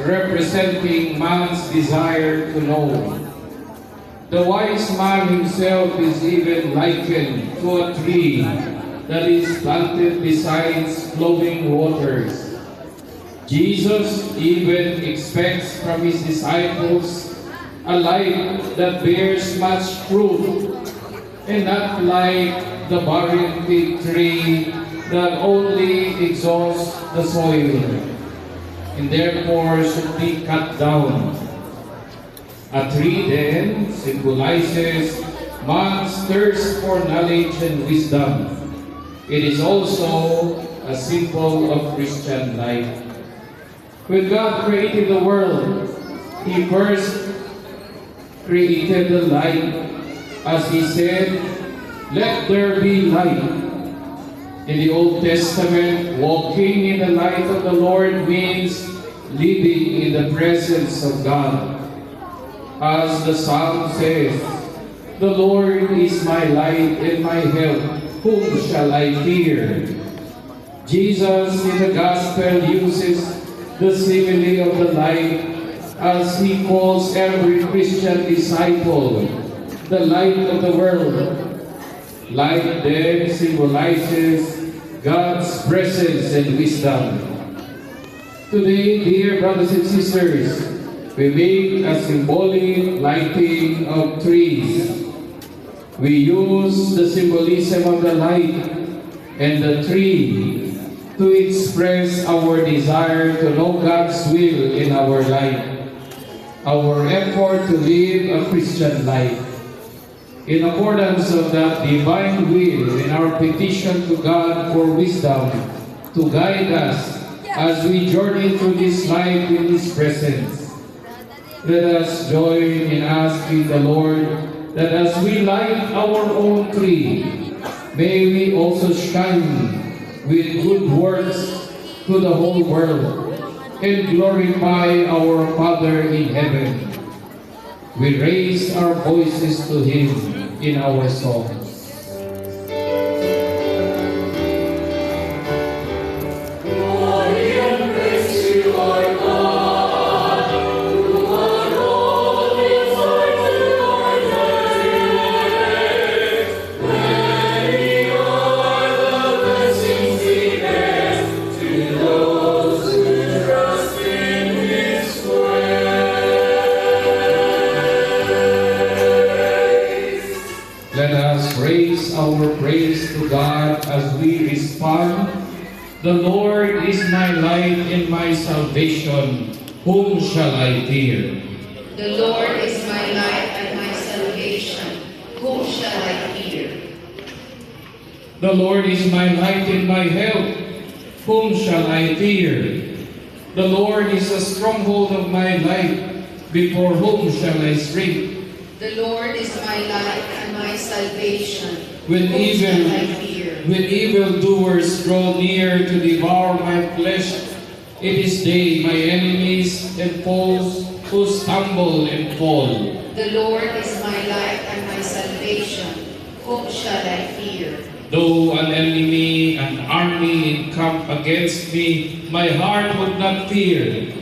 representing man's desire to know. The wise man himself is even likened to a tree that is planted beside flowing waters. Jesus even expects from his disciples a life that bears much fruit, and not like the barren fig tree that only exhausts the soil, and therefore should be cut down. A tree then symbolizes man's thirst for knowledge and wisdom. It is also a symbol of Christian life. When God created the world, He first created the light, as He said, "Let there be light." In the Old Testament, walking in the light of the Lord means living in the presence of God. As the Psalm says, "The Lord is my light and my help, whom shall I fear?" Jesus in the Gospel uses the simile of the light as He calls every Christian disciple the light of the world. Light then symbolizes God's presence and wisdom. Today, dear brothers and sisters, we make a symbolic lighting of trees. We use the symbolism of the light and the tree to express our desire to know God's will in our life, our effort to live a Christian life. In accordance of that divine will and our petition to God for wisdom to guide us as we journey through this life in His presence, let us join in asking the Lord that as we light our own tree, may we also shine with good works to the whole world and glorify our Father in heaven. We raise our voices to Him in our songs. Raise our praise to God as we respond. The Lord is my light and my salvation. Whom shall I fear? The Lord is my light and my salvation. Whom shall I fear? The Lord is my light and my help. Whom shall I fear? The Lord is a stronghold of my life. Before whom shall I shrink? The Lord is my light and my salvation. When Whom shall I fear? evildoers draw near to devour my flesh, it is they, my enemies and foes, who stumble and fall. The Lord is my light and my salvation. Whom shall I fear? Though an enemy, an army encamp against me, my heart would not fear.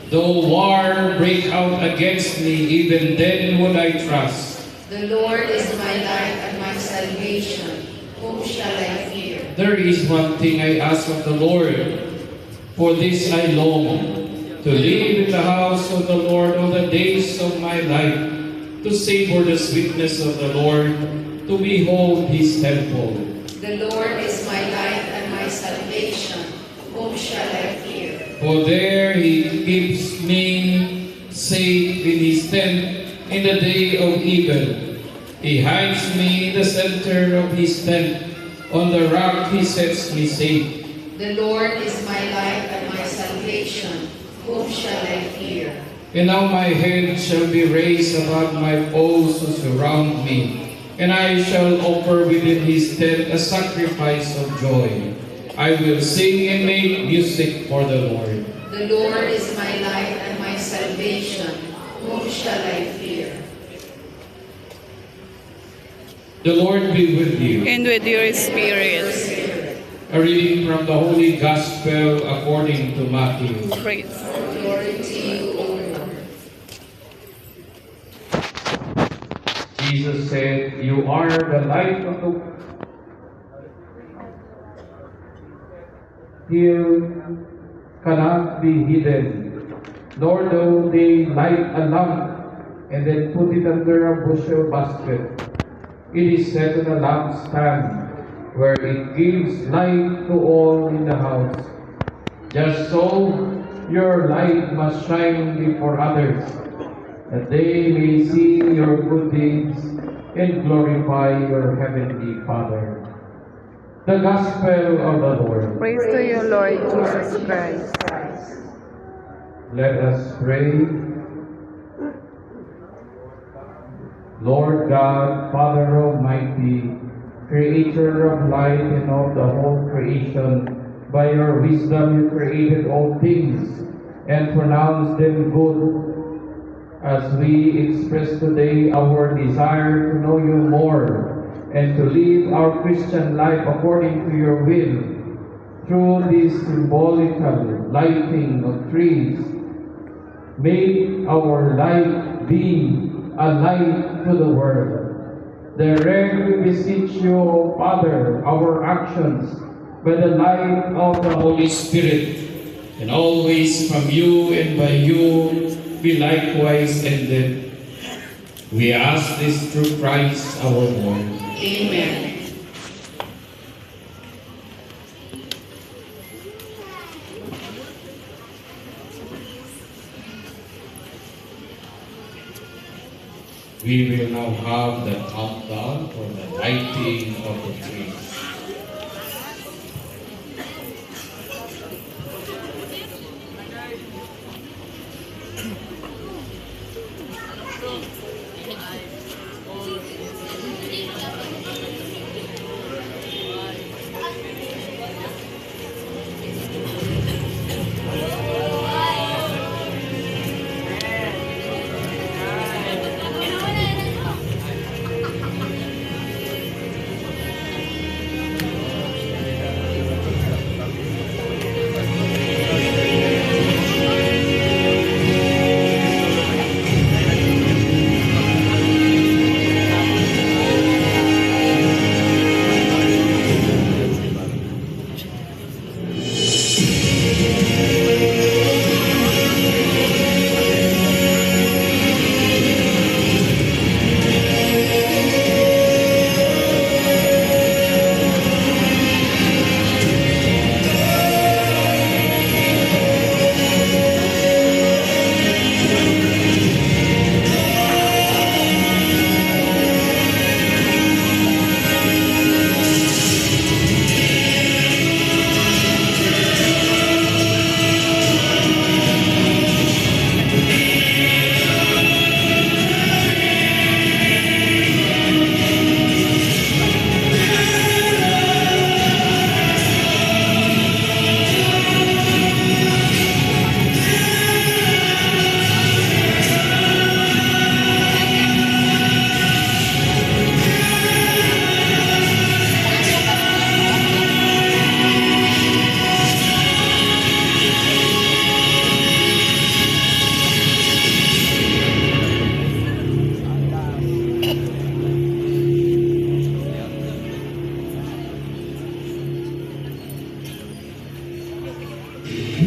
Though war break out against me, even then would I trust. The Lord is my light and my salvation. Whom shall I fear? There is one thing I ask of the Lord, for this I long, to live in the house of the Lord all the days of my life, to savor the sweetness of the Lord, to behold His temple. The Lord is my light and my salvation. Whom shall I fear? For there He keeps me safe in His tent in the day of evil. He hides me in the center of His tent. On the rock He sets me safe. The Lord is my light and my salvation. Whom shall I fear? And now my head shall be raised above my foes who surround me, and I shall offer within His tent a sacrifice of joy. I will sing and make music for the Lord. The Lord is my light and my salvation. Whom shall I fear? The Lord be with you. And with your spirit. A reading from the Holy Gospel according to Matthew. Praise. Glory to you, Jesus said, "You are the light of the hill cannot be hidden, nor do they light a lamp and then put it under a bushel basket. It is set on a lampstand, where it gives light to all in the house. Just so, your light must shine before others, that they may see your good deeds and glorify your heavenly Father." The Gospel of the Lord. Praise to you, Lord Jesus Christ. Let us pray. Lord God, Father Almighty, Creator of light and of the whole creation, by your wisdom you created all things and pronounced them good. As we express today our desire to know you more and to live our Christian life according to your will, through this symbolical lighting of trees, make our light be a light to the world. Direct, we beseech you, O Father, our actions by the light of the Holy Spirit, and always from you and by you be likewise ended. We ask this through Christ our Lord. Amen. We will now have the countdown for the lighting of the trees.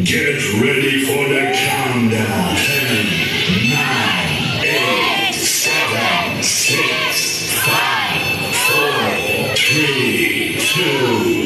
Get ready for the countdown. 10, 9, 8, 7, 6, 5, 4, 3, 2,